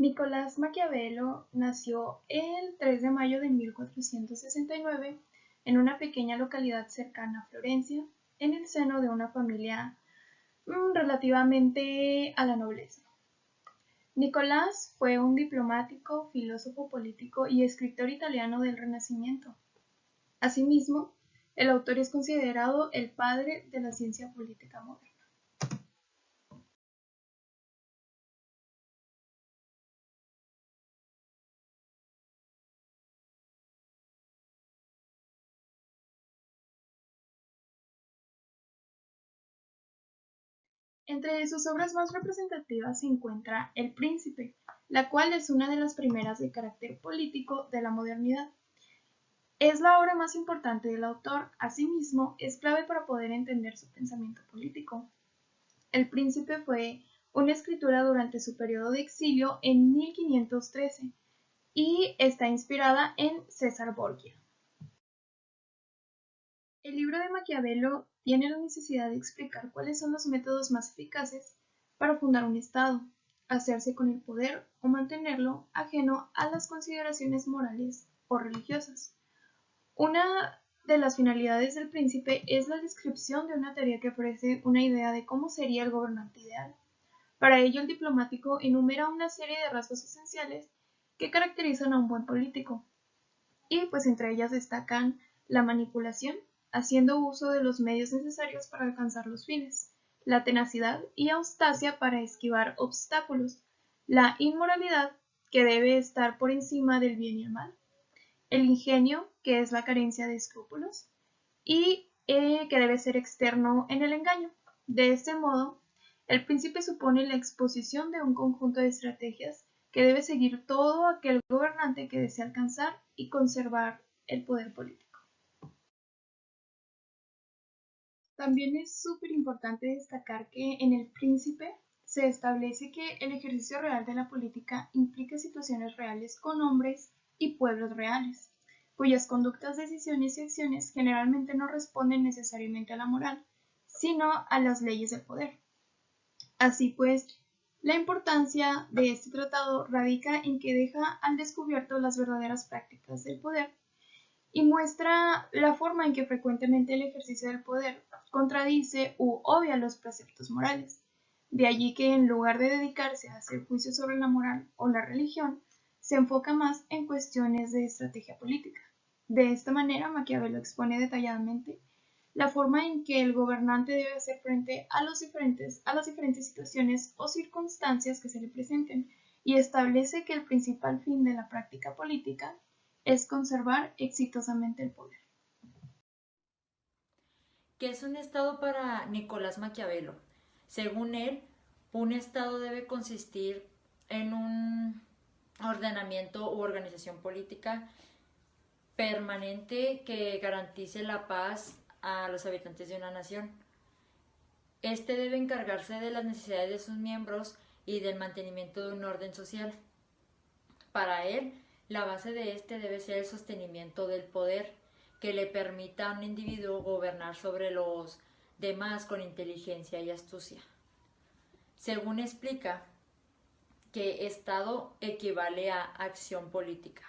Nicolás Maquiavelo nació el 3 de mayo de 1469 en una pequeña localidad cercana a Florencia, en el seno de una familia relativamente a la nobleza. Nicolás fue un diplomático, filósofo político y escritor italiano del Renacimiento. Asimismo, el autor es considerado el padre de la ciencia política moderna. Entre sus obras más representativas se encuentra El Príncipe, la cual es una de las primeras de carácter político de la modernidad. Es la obra más importante del autor, asimismo, es clave para poder entender su pensamiento político. El Príncipe fue una escritura durante su periodo de exilio en 1513 y está inspirada en César Borgia. El libro de Maquiavelo tiene la necesidad de explicar cuáles son los métodos más eficaces para fundar un Estado, hacerse con el poder o mantenerlo ajeno a las consideraciones morales o religiosas. Una de las finalidades del Príncipe es la descripción de una teoría que ofrece una idea de cómo sería el gobernante ideal. Para ello, el diplomático enumera una serie de rasgos esenciales que caracterizan a un buen político, y pues entre ellas destacan la manipulación, haciendo uso de los medios necesarios para alcanzar los fines, la tenacidad y audacia para esquivar obstáculos, la inmoralidad, que debe estar por encima del bien y el mal, el ingenio, que es la carencia de escrúpulos, y que debe ser externo en el engaño. De este modo, el príncipe supone la exposición de un conjunto de estrategias que debe seguir todo aquel gobernante que desea alcanzar y conservar el poder político. También es súper importante destacar que en El Príncipe se establece que el ejercicio real de la política implica situaciones reales con hombres y pueblos reales, cuyas conductas, decisiones y acciones generalmente no responden necesariamente a la moral, sino a las leyes del poder. Así pues, la importancia de este tratado radica en que deja al descubierto las verdaderas prácticas del poder y muestra la forma en que frecuentemente el ejercicio del poder contradice u obvia los preceptos morales. De allí que en lugar de dedicarse a hacer juicios sobre la moral o la religión, se enfoca más en cuestiones de estrategia política. De esta manera, Maquiavelo expone detalladamente la forma en que el gobernante debe hacer frente a las diferentes situaciones o circunstancias que se le presenten, y establece que el principal fin de la práctica política es conservar exitosamente el poder. ¿Qué es un Estado para Nicolás Maquiavelo? Según él, un Estado debe consistir en un ordenamiento u organización política permanente que garantice la paz a los habitantes de una nación. Este debe encargarse de las necesidades de sus miembros y del mantenimiento de un orden social. Para él, la base de este debe ser el sostenimiento del poder, que le permita a un individuo gobernar sobre los demás con inteligencia y astucia. Según explica, que Estado equivale a acción política,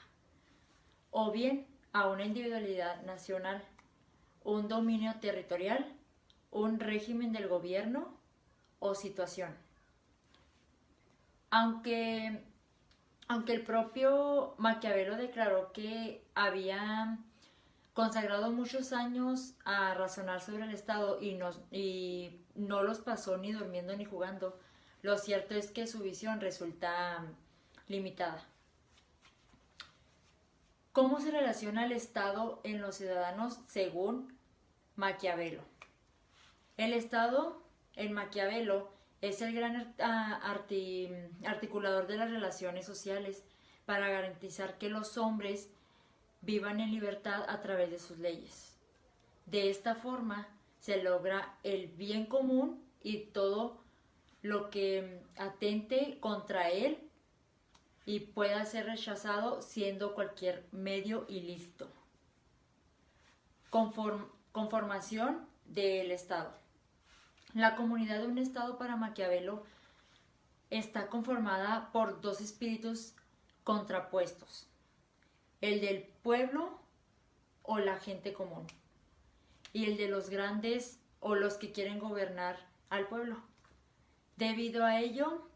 o bien a una individualidad nacional, un dominio territorial, un régimen del gobierno o situación. Aunque, aunque el propio Maquiavelo declaró que había consagrado muchos años a razonar sobre el Estado y no los pasó ni durmiendo ni jugando, lo cierto es que su visión resulta limitada. ¿Cómo se relaciona el Estado en los ciudadanos según Maquiavelo? El Estado, en Maquiavelo, es el gran articulador de las relaciones sociales para garantizar que los hombres vivan en libertad a través de sus leyes. De esta forma se logra el bien común y todo lo que atente contra él y pueda ser rechazado siendo cualquier medio ilícito. Conformación del Estado. La comunidad de un Estado para Maquiavelo está conformada por dos espíritus contrapuestos, el del pueblo o la gente común, y el de los grandes o los que quieren gobernar al pueblo. Debido a ello,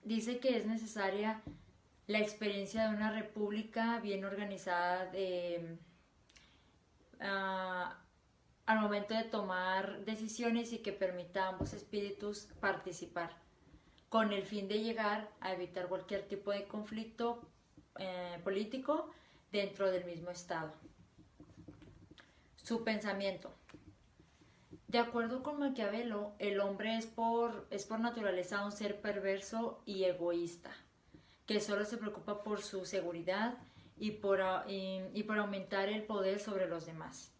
dice que es necesaria la experiencia de una república bien organizada al momento de tomar decisiones y que permita a ambos espíritus participar, con el fin de llegar a evitar cualquier tipo de conflicto político dentro del mismo Estado. Su pensamiento. De acuerdo con Maquiavelo, el hombre es por naturaleza un ser perverso y egoísta, que solo se preocupa por su seguridad y por aumentar el poder sobre los demás.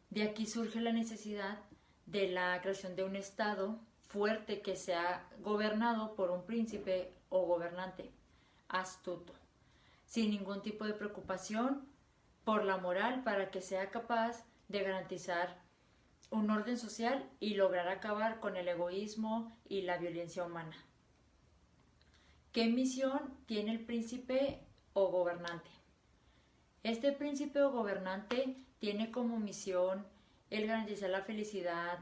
De aquí surge la necesidad de la creación de un Estado fuerte que sea gobernado por un príncipe o gobernante astuto, sin ningún tipo de preocupación por la moral, para que sea capaz de garantizar un orden social y lograr acabar con el egoísmo y la violencia humana. ¿Qué misión tiene el príncipe o gobernante? Este príncipe o gobernante tiene como misión el garantizar la felicidad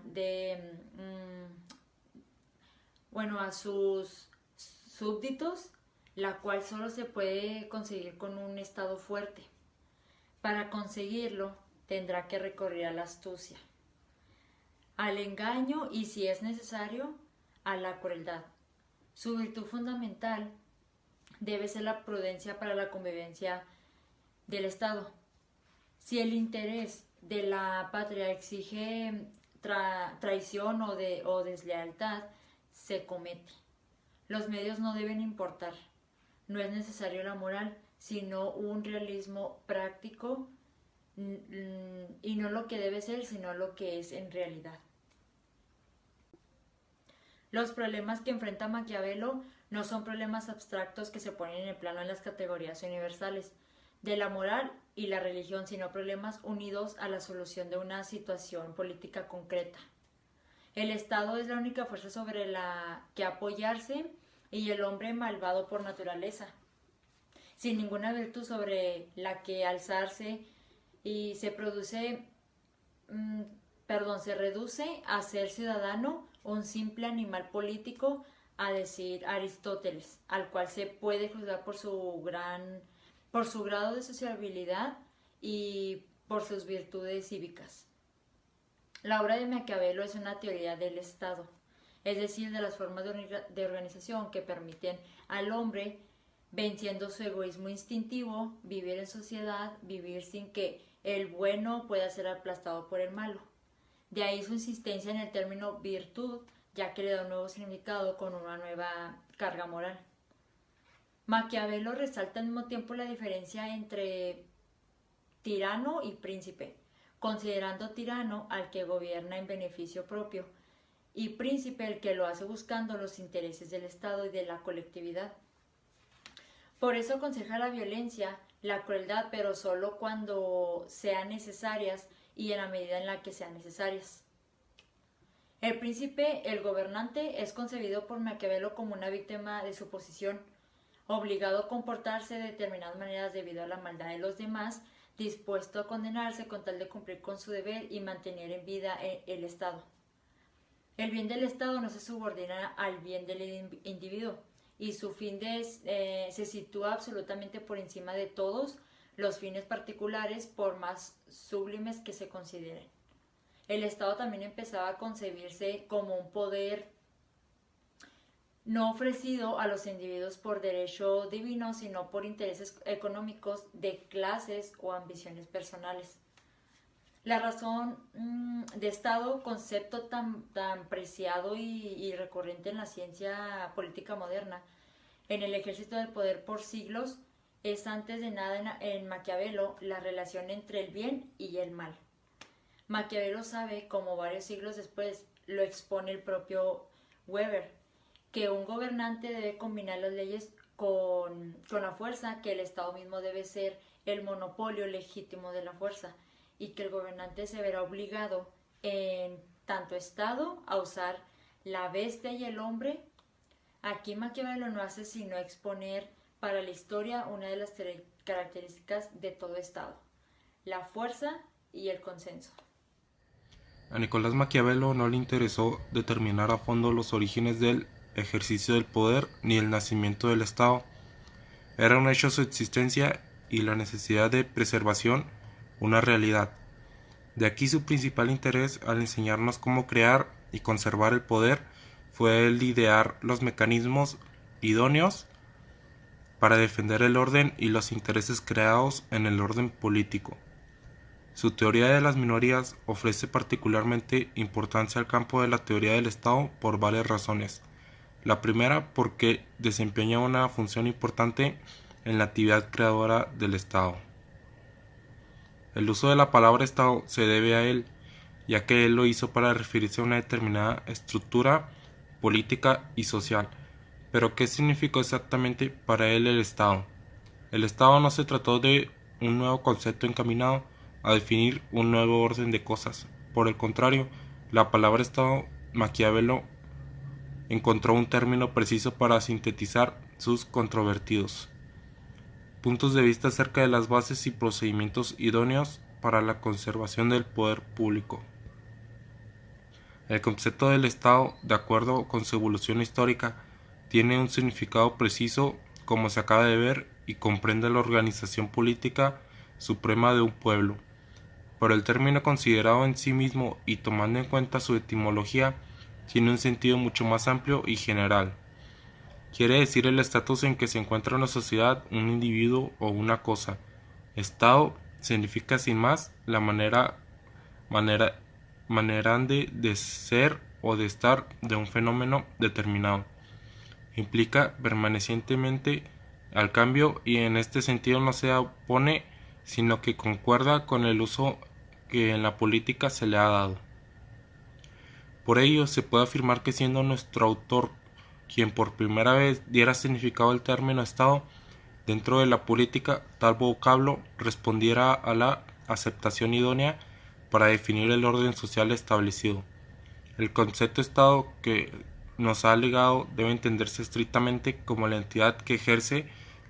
a sus súbditos, la cual solo se puede conseguir con un Estado fuerte. Para conseguirlo, tendrá que recurrir a la astucia, al engaño y, si es necesario, a la crueldad. Su virtud fundamental debe ser la prudencia para la convivencia del Estado. Si el interés de la patria exige traición o deslealtad, se comete. Los medios no deben importar. No es necesario la moral, sino un realismo práctico, y no lo que debe ser, sino lo que es en realidad. Los problemas que enfrenta Maquiavelo no son problemas abstractos que se ponen en el plano de las categorías universales de la moral y la religión, sino problemas unidos a la solución de una situación política concreta. El Estado es la única fuerza sobre la que apoyarse y el hombre malvado por naturaleza, sin ninguna virtud sobre la que alzarse, y se reduce a ser ciudadano un simple animal político, a decir Aristóteles, al cual se puede juzgar por su grado de sociabilidad y por sus virtudes cívicas. La obra de Maquiavelo es una teoría del Estado, es decir, de las formas de organización que permiten al hombre, venciendo su egoísmo instintivo, vivir en sociedad, vivir sin que el bueno pueda ser aplastado por el malo. De ahí su insistencia en el término virtud, ya que le da un nuevo significado con una nueva carga moral. Maquiavelo resalta al mismo tiempo la diferencia entre tirano y príncipe, considerando tirano al que gobierna en beneficio propio y príncipe el que lo hace buscando los intereses del Estado y de la colectividad. Por eso aconseja la violencia, la crueldad, pero solo cuando sean necesarias y en la medida en la que sean necesarias. El príncipe, el gobernante, es concebido por Maquiavelo como una víctima de su posición, obligado a comportarse de determinadas maneras debido a la maldad de los demás, dispuesto a condenarse con tal de cumplir con su deber y mantener en vida el Estado. El bien del Estado no se subordina al bien del individuo, y su fin se sitúa absolutamente por encima de todos los fines particulares, por más sublimes que se consideren. El Estado también empezaba a concebirse como un poder no ofrecido a los individuos por derecho divino, sino por intereses económicos de clases o ambiciones personales. La razón de Estado, concepto tan preciado y recurrente en la ciencia política moderna, en el ejército del poder por siglos, es antes de nada en Maquiavelo la relación entre el bien y el mal. Maquiavelo sabe, como varios siglos después lo expone el propio Weber, que un gobernante debe combinar las leyes con la fuerza, que el Estado mismo debe ser el monopolio legítimo de la fuerza, y que el gobernante se verá obligado en tanto Estado a usar la bestia y el hombre Aquí Maquiavelo no hace sino exponer para la historia una de las características de todo Estado: la fuerza y el consenso. A Nicolás Maquiavelo no le interesó determinar a fondo los orígenes del ejercicio del poder ni el nacimiento del Estado. Era un hecho su existencia y la necesidad de preservación una realidad. De aquí su principal interés al enseñarnos cómo crear y conservar el poder fue el idear los mecanismos idóneos para defender el orden y los intereses creados en el orden político. Su teoría de las minorías ofrece particularmente importancia al campo de la teoría del Estado por varias razones. La primera, porque desempeña una función importante en la actividad creadora del Estado. El uso de la palabra Estado se debe a él, ya que él lo hizo para referirse a una determinada estructura política y social. Pero ¿qué significó exactamente para él el Estado? El Estado no se trató de un nuevo concepto encaminado a definir un nuevo orden de cosas. Por el contrario, la palabra Estado, Maquiavelo encontró un término preciso para sintetizar sus controvertidos puntos de vista acerca de las bases y procedimientos idóneos para la conservación del poder público. El concepto del Estado, de acuerdo con su evolución histórica, tiene un significado preciso, como se acaba de ver, y comprende la organización política suprema de un pueblo. Pero el término considerado en sí mismo y tomando en cuenta su etimología, tiene un sentido mucho más amplio y general. Quiere decir el estatus en que se encuentra una sociedad, un individuo o una cosa. Estado significa sin más la manera de ser o de estar de un fenómeno determinado. Implica permanentemente al cambio y en este sentido no se opone, sino que concuerda con el uso que en la política se le ha dado. Por ello se puede afirmar que siendo nuestro autor quien por primera vez diera significado al término Estado dentro de la política, tal vocablo respondiera a la aceptación idónea para definir el orden social establecido. El concepto Estado que nos ha legado debe entenderse estrictamente como la entidad que ejerce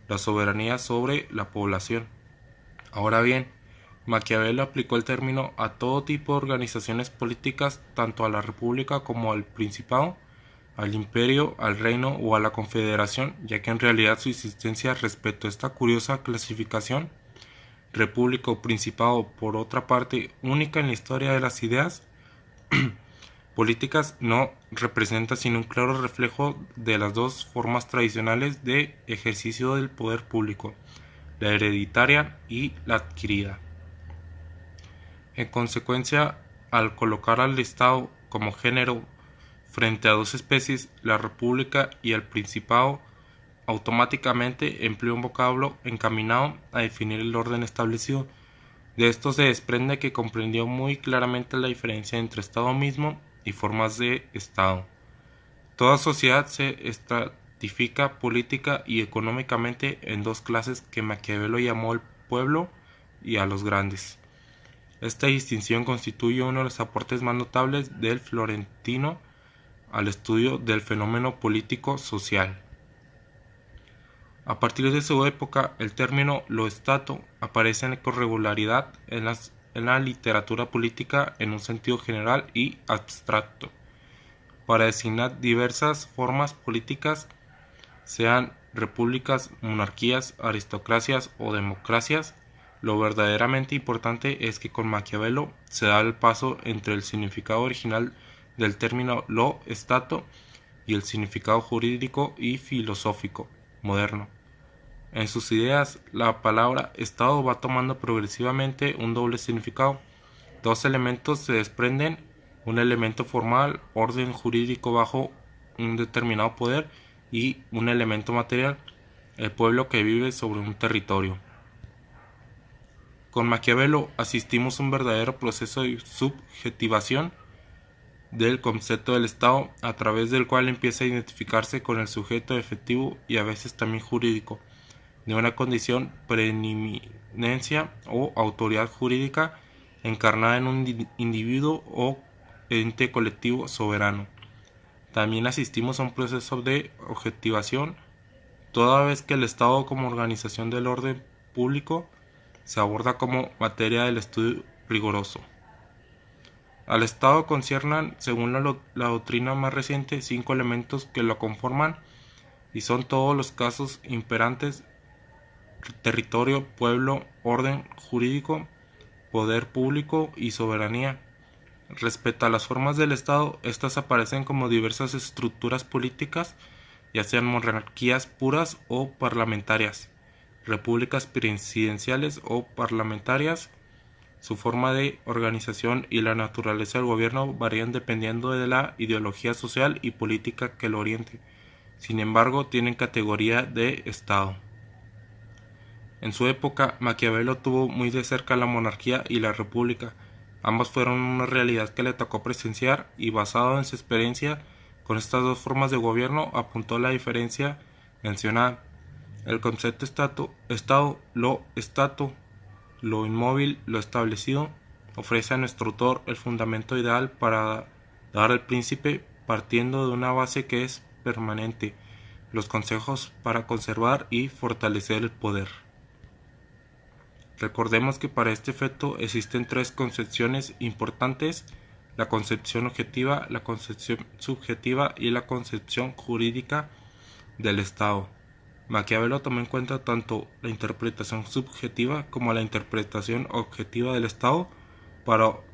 la soberanía sobre la población. Ahora bien, Maquiavelo aplicó el término a todo tipo de organizaciones políticas, tanto a la República como al Principado, al imperio, al reino o a la confederación, ya que en realidad su existencia respecto a esta curiosa clasificación, república o principado, por otra parte, única en la historia de las ideas políticas, no representa sino un claro reflejo de las dos formas tradicionales de ejercicio del poder público, la hereditaria y la adquirida. En consecuencia, al colocar al Estado como género frente a dos especies, la República y el Principado, automáticamente emplea un vocablo encaminado a definir el orden establecido. De esto se desprende que comprendió muy claramente la diferencia entre Estado mismo y formas de Estado. Toda sociedad se estratifica política y económicamente en dos clases que Maquiavelo llamó el pueblo y a los grandes. Esta distinción constituye uno de los aportes más notables del florentino al estudio del fenómeno político-social. A partir de su época, el término lo Stato aparece con regularidad en la literatura política en un sentido general y abstracto, para designar diversas formas políticas, sean repúblicas, monarquías, aristocracias o democracias. Lo verdaderamente importante es que con Maquiavelo se da el paso entre el significado original del término lo Stato y el significado jurídico y filosófico moderno. En sus ideas, la palabra Estado va tomando progresivamente un doble significado. Dos elementos se desprenden: un elemento formal, orden jurídico bajo un determinado poder, y un elemento material, el pueblo que vive sobre un territorio. Con Maquiavelo asistimos a un verdadero proceso de subjetivación del concepto del Estado, a través del cual empieza a identificarse con el sujeto efectivo y a veces también jurídico de una condición preeminencia o autoridad jurídica encarnada en un individuo o ente colectivo soberano. También asistimos a un proceso de objetivación, toda vez que el Estado como organización del orden público se aborda como materia del estudio riguroso. Al Estado conciernan, según la doctrina más reciente, 5 elementos que lo conforman y son todos los casos imperantes: territorio, pueblo, orden jurídico, poder público y soberanía. Respecto a las formas del Estado, estas aparecen como diversas estructuras políticas, ya sean monarquías puras o parlamentarias, repúblicas presidenciales o parlamentarias. Su forma de organización y la naturaleza del gobierno varían dependiendo de la ideología social y política que lo oriente. Sin embargo, tienen categoría de Estado. En su época, Maquiavelo tuvo muy de cerca la monarquía y la república. Ambas fueron una realidad que le tocó presenciar y, basado en su experiencia con estas dos formas de gobierno, apuntó la diferencia mencionada. El concepto Estado, lo inmóvil, lo establecido, ofrece a nuestro autor el fundamento ideal para dar al príncipe, partiendo de una base que es permanente, los consejos para conservar y fortalecer el poder. Recordemos que para este efecto existen 3 concepciones importantes: la concepción objetiva, la concepción subjetiva y la concepción jurídica del Estado. Maquiavelo tomó en cuenta tanto la interpretación subjetiva como la interpretación objetiva del Estado,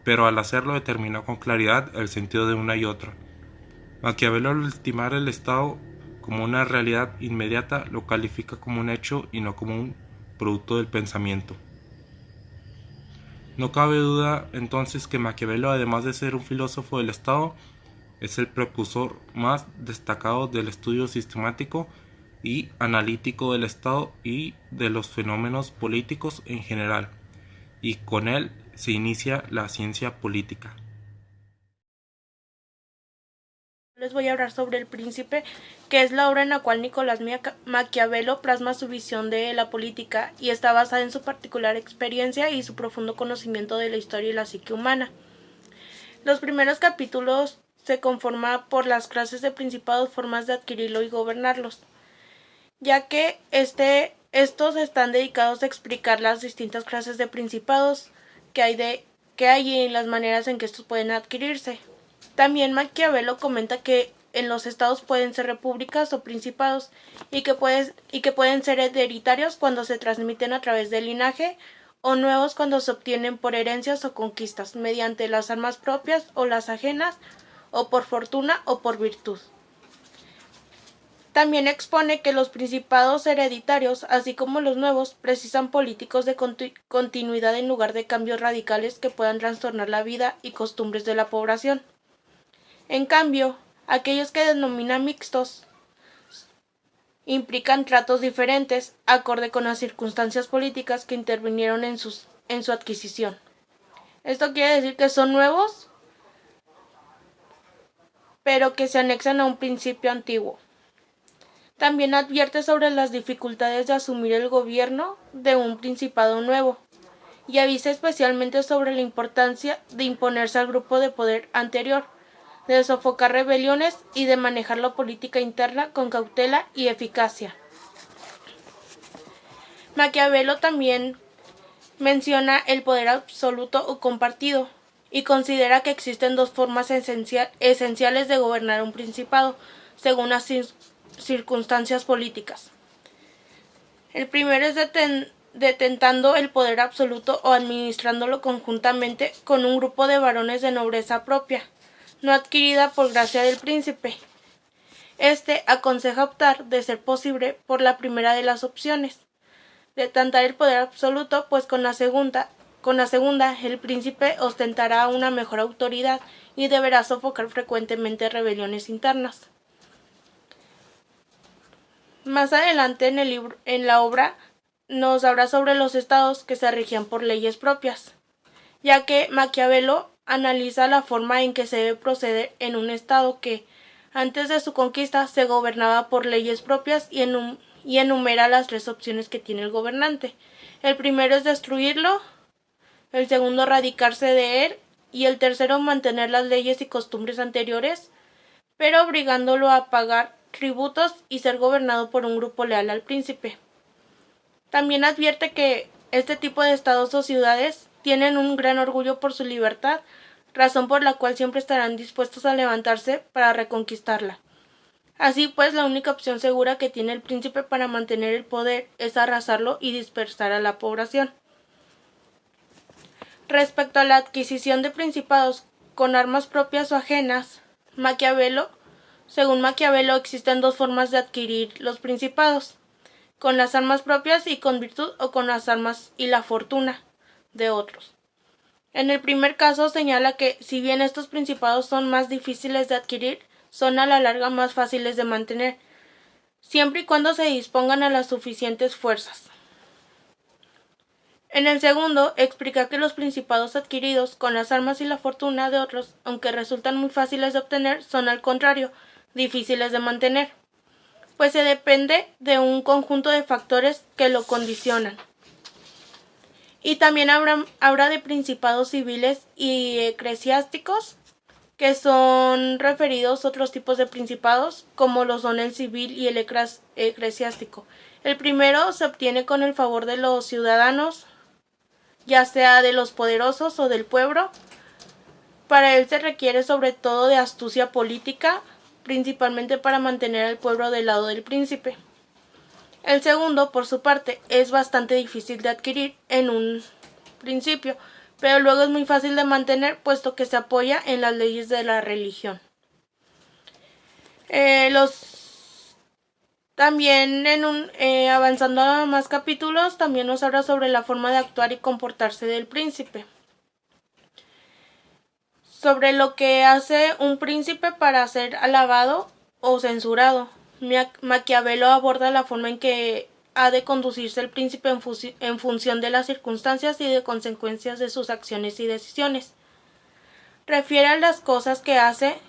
pero al hacerlo determinó con claridad el sentido de una y otra. Maquiavelo, al estimar el Estado como una realidad inmediata, lo califica como un hecho y no como un producto del pensamiento. No cabe duda entonces que Maquiavelo, además de ser un filósofo del Estado, es el precursor más destacado del estudio sistemático y analítico del Estado y de los fenómenos políticos en general, y con él se inicia la ciencia política. Les voy a hablar sobre El Príncipe, que es la obra en la cual Nicolás Maquiavelo plasma su visión de la política y está basada en su particular experiencia y su profundo conocimiento de la historia y la psique humana. Los primeros capítulos se conforman por las clases de principados, formas de adquirirlo y gobernarlos, ya que estos están dedicados a explicar las distintas clases de principados que hay y las maneras en que estos pueden adquirirse. También Maquiavelo comenta que en los estados pueden ser repúblicas o principados y que pueden ser hereditarios cuando se transmiten a través del linaje, o nuevos cuando se obtienen por herencias o conquistas, mediante las armas propias o las ajenas, o por fortuna o por virtud. También expone que los principados hereditarios, así como los nuevos, precisan políticos de continuidad en lugar de cambios radicales que puedan trastornar la vida y costumbres de la población. En cambio, aquellos que denomina mixtos implican tratos diferentes, acorde con las circunstancias políticas que intervinieron en su adquisición. Esto quiere decir que son nuevos, pero que se anexan a un principio antiguo. También advierte sobre las dificultades de asumir el gobierno de un principado nuevo, y avisa especialmente sobre la importancia de imponerse al grupo de poder anterior, de sofocar rebeliones y de manejar la política interna con cautela y eficacia. Maquiavelo también menciona el poder absoluto o compartido y considera que existen 2 formas esenciales de gobernar un principado, según las circunstancias políticas. El primero es detentando el poder absoluto o administrándolo conjuntamente con un grupo de varones de nobleza propia, no adquirida por gracia del príncipe. Este aconseja optar, de ser posible, por la primera de las opciones, detentar el poder absoluto, pues con la segunda el príncipe ostentará una mejor autoridad y deberá sofocar frecuentemente rebeliones internas. Más adelante en la obra nos habla sobre los estados que se regían por leyes propias, ya que Maquiavelo analiza la forma en que se debe proceder en un estado que, antes de su conquista, se gobernaba por leyes propias y enumera las 3 opciones que tiene el gobernante. El primero es destruirlo, el segundo radicarse de él y el tercero mantener las leyes y costumbres anteriores, pero obligándolo a pagar tributos y ser gobernado por un grupo leal al príncipe. También advierte que este tipo de estados o ciudades tienen un gran orgullo por su libertad, razón por la cual siempre estarán dispuestos a levantarse para reconquistarla. Así pues, la única opción segura que tiene el príncipe para mantener el poder es arrasarlo y dispersar a la población. Respecto a la adquisición de principados con armas propias o ajenas, según Maquiavelo, existen dos formas de adquirir los principados: con las armas propias y con virtud, o con las armas y la fortuna de otros. En el primer caso señala que, si bien estos principados son más difíciles de adquirir, son a la larga más fáciles de mantener, siempre y cuando se dispongan a las suficientes fuerzas. En el segundo, explica que los principados adquiridos con las armas y la fortuna de otros, aunque resultan muy fáciles de obtener, son al contrario, difíciles de mantener, pues se depende de un conjunto de factores que lo condicionan. Y también habla de principados civiles y eclesiásticos, que son referidos a otros tipos de principados, como lo son el civil y el eclesiástico. El primero se obtiene con el favor de los ciudadanos, ya sea de los poderosos o del pueblo. Para él se requiere sobre todo de astucia política, principalmente para mantener al pueblo del lado del príncipe. El segundo, por su parte, es bastante difícil de adquirir en un principio, pero luego es muy fácil de mantener, puesto que se apoya en las leyes de la religión. También avanzando a más capítulos, también nos habla sobre la forma de actuar y comportarse del príncipe. Sobre lo que hace un príncipe para ser alabado o censurado. Maquiavelo aborda la forma en que ha de conducirse el príncipe en función de las circunstancias y de consecuencias de sus acciones y decisiones. Refiere a las cosas que hace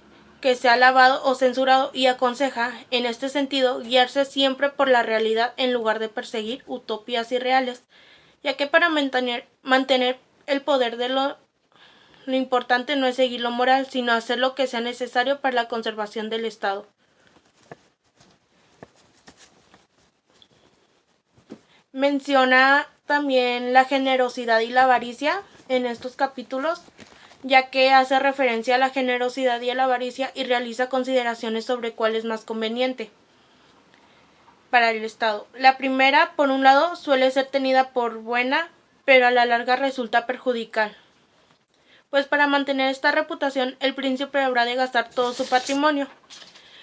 que sea alabado o censurado y aconseja, en este sentido, guiarse siempre por la realidad en lugar de perseguir utopías irreales, ya que para mantener el poder de lo importante no es seguir lo moral, sino hacer lo que sea necesario para la conservación del Estado. Menciona también la generosidad y la avaricia en estos capítulos, ya que hace referencia a la generosidad y a la avaricia y realiza consideraciones sobre cuál es más conveniente para el Estado. La primera, por un lado, suele ser tenida por buena, pero a la larga resulta perjudicial, pues para mantener esta reputación el príncipe habrá de gastar todo su patrimonio.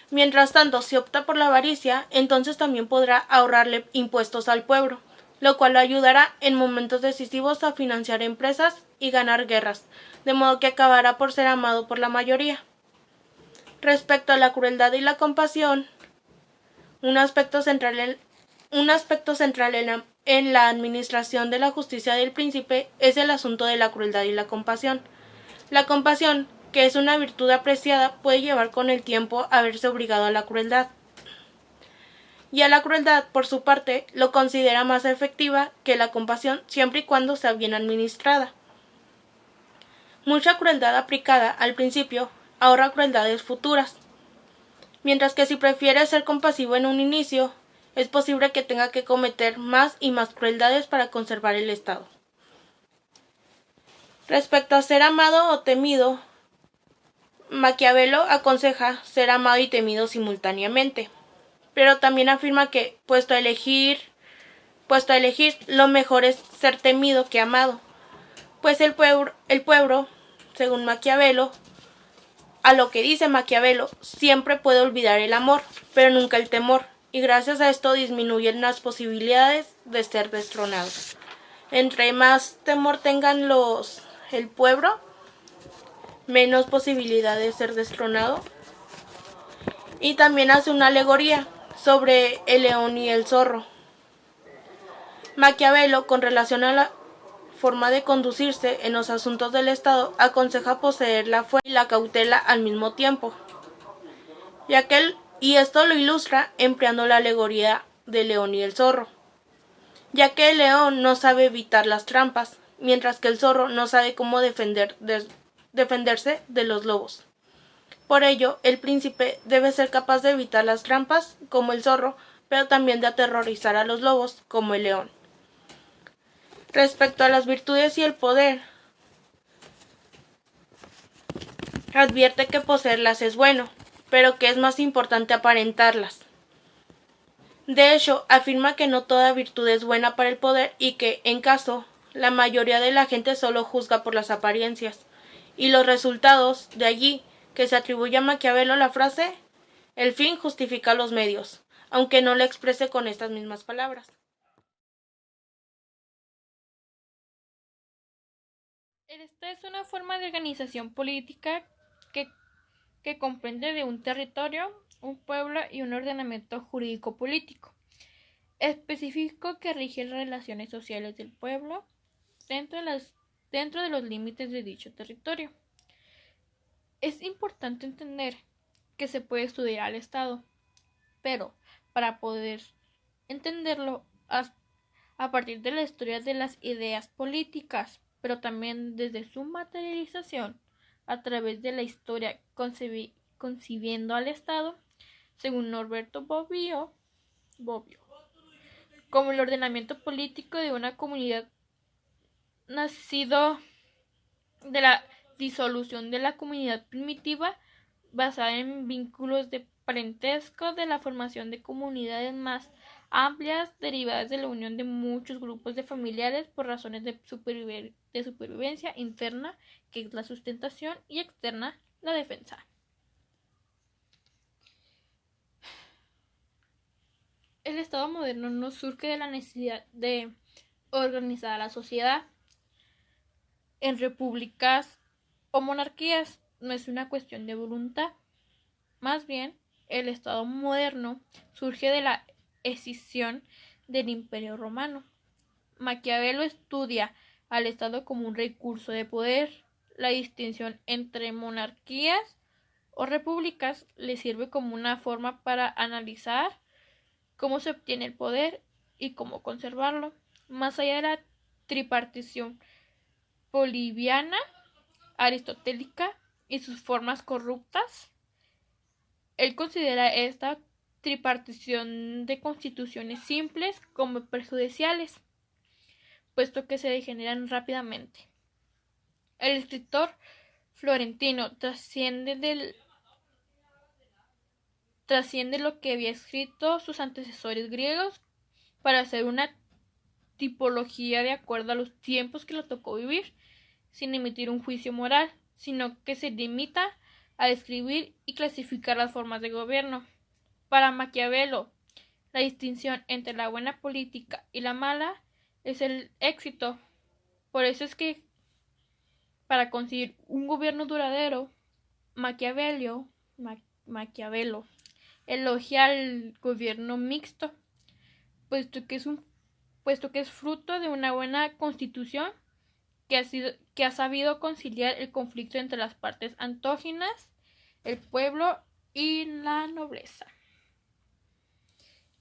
Mientras tanto, si opta por la avaricia, entonces también podrá ahorrarle impuestos al pueblo, lo cual lo ayudará en momentos decisivos a financiar empresas y ganar guerras, de modo que acabará por ser amado por la mayoría. Respecto a la crueldad y la compasión, un aspecto central en la administración de la justicia del príncipe es el asunto de la crueldad y la compasión. La compasión, que es una virtud apreciada, puede llevar con el tiempo a verse obligado a la crueldad. Y a la crueldad, por su parte, lo considera más efectiva que la compasión siempre y cuando sea bien administrada. Mucha crueldad aplicada al principio ahorra crueldades futuras, mientras que si prefiere ser compasivo en un inicio, es posible que tenga que cometer más y más crueldades para conservar el Estado. Respecto a ser amado o temido, Maquiavelo aconseja ser amado y temido simultáneamente, pero también afirma que, puesto a elegir, lo mejor es ser temido que amado, pues el pueblo, según Maquiavelo, a lo que dice Maquiavelo, siempre puede olvidar el amor, pero nunca el temor, y gracias a esto disminuyen las posibilidades de ser destronados. Entre más temor tengan el pueblo, menos posibilidad de ser destronado. Y también hace una alegoría sobre el león y el zorro. Maquiavelo, con relación a la forma de conducirse en los asuntos del Estado, aconseja poseer la fuerza y la cautela al mismo tiempo, y esto lo ilustra empleando la alegoría del león y el zorro, ya que el león no sabe evitar las trampas, mientras que el zorro no sabe cómo defenderse de los lobos. Por ello, el príncipe debe ser capaz de evitar las trampas, como el zorro, pero también de aterrorizar a los lobos, como el león. Respecto a las virtudes y el poder, advierte que poseerlas es bueno, pero que es más importante aparentarlas. De hecho, afirma que no toda virtud es buena para el poder y que, en caso, la mayoría de la gente solo juzga por las apariencias. Y los resultados, de allí que se atribuye a Maquiavelo la frase "el fin justifica los medios", aunque no la exprese con estas mismas palabras. Esta es una forma de organización política que, que comprende de un territorio, un pueblo y un ordenamiento jurídico-político específico que rige las relaciones sociales del pueblo dentro de los límites de dicho territorio. Es importante entender que se puede estudiar al Estado, pero para poder entenderlo a partir de la historia de las ideas políticas, pero también desde su materialización a través de la historia concibiendo al Estado, según Norberto Bobbio, como el ordenamiento político de una comunidad nacido de la disolución de la comunidad primitiva basada en vínculos de parentesco, de la formación de comunidades más amplias derivadas de la unión de muchos grupos de familiares por razones de supervivencia interna, que es la sustentación, y externa, la defensa. El Estado moderno no surge de la necesidad de organizar a la sociedad en repúblicas o monarquías, no es una cuestión de voluntad. Más bien, el Estado moderno surge de la escisión del Imperio Romano. Maquiavelo estudia al Estado como un recurso de poder. La distinción entre monarquías o repúblicas le sirve como una forma para analizar cómo se obtiene el poder y cómo conservarlo. Más allá de la tripartición boliviana, aristotélica y sus formas corruptas, él considera esta tripartición de constituciones simples como perjudiciales, puesto que se degeneran rápidamente. El escritor florentino trasciende lo que había escrito sus antecesores griegos para hacer una tipología de acuerdo a los tiempos que le tocó vivir, sin emitir un juicio moral, sino que se limita a describir y clasificar las formas de gobierno. Para Maquiavelo, la distinción entre la buena política y la mala es el éxito. Por eso es que para conseguir un gobierno duradero, Maquiavelo elogia el gobierno mixto, puesto que es fruto de una buena constitución que ha sabido conciliar el conflicto entre las partes antógenas, el pueblo y la nobleza.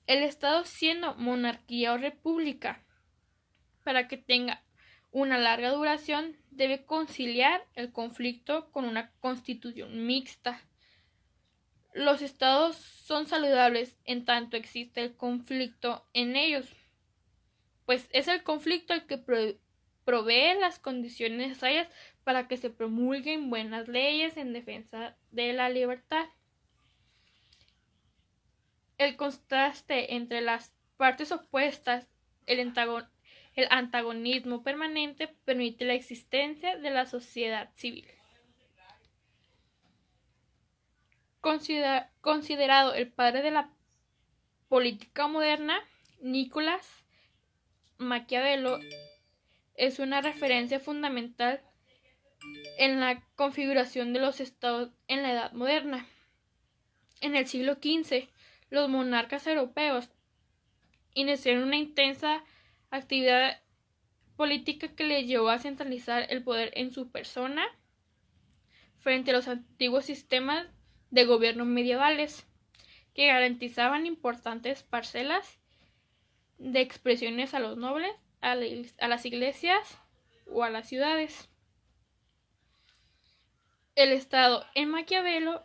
El Estado, siendo monarquía o república, para que tenga una larga duración, debe conciliar el conflicto con una constitución mixta. Los estados son saludables en tanto existe el conflicto en ellos, pues es el conflicto el que provee las condiciones necesarias para que se promulguen buenas leyes en defensa de la libertad. El contraste entre las partes opuestas, el antagonismo permanente, permite la existencia de la sociedad civil. Considerado el padre de la política moderna, Nicolás Maquiavelo es una referencia fundamental en la configuración de los estados en la Edad Moderna. En el siglo XV, los monarcas europeos iniciaron una intensa actividad política que les llevó a centralizar el poder en su persona frente a los antiguos sistemas de gobierno medievales, que garantizaban importantes parcelas de expresiones a los nobles, a las iglesias o a las ciudades. El Estado en Maquiavelo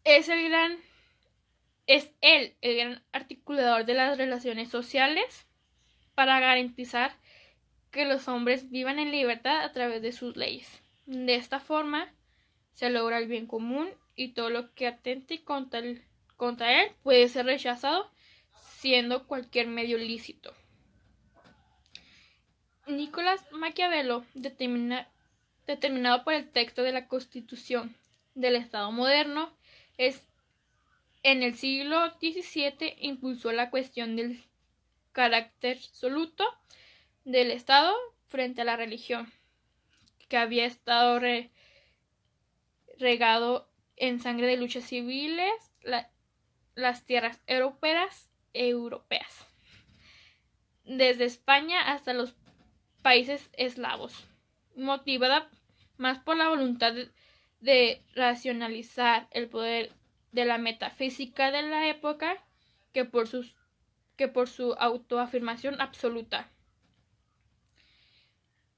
Es él el gran articulador de las relaciones sociales para garantizar que los hombres vivan en libertad a través de sus leyes. De esta forma se logra el bien común y todo lo que atente contra él puede ser rechazado, siendo cualquier medio lícito. Nicolás Maquiavelo, determinado por el texto de la Constitución del Estado moderno, en el siglo XVII impulsó la cuestión del carácter absoluto del Estado frente a la religión, que había estado regado en sangre de luchas civiles, las tierras europeas, desde España hasta los países eslavos, motivada más por la voluntad de racionalizar el poder de la metafísica de la época que por su autoafirmación absoluta.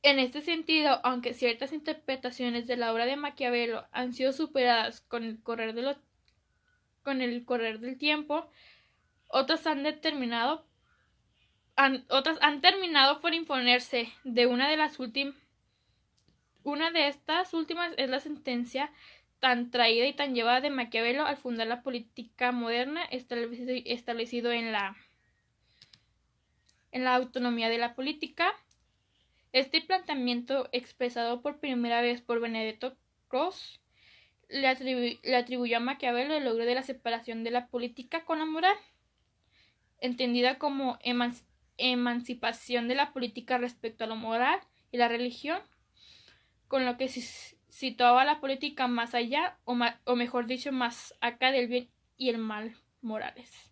En este sentido, aunque ciertas interpretaciones de la obra de Maquiavelo han sido superadas con el correr del tiempo, otras han terminado por imponerse. Una de estas últimas es la sentencia tan traída y tan llevada de Maquiavelo al fundar la política moderna, establecido en la autonomía de la política. Este planteamiento, expresado por primera vez por Benedetto Croce, le atribuyó a Maquiavelo el logro de la separación de la política con la moral, entendida como emancipación de la política respecto a lo moral y la religión, con lo que situaba la política más allá, o mejor dicho, más acá del bien y el mal morales.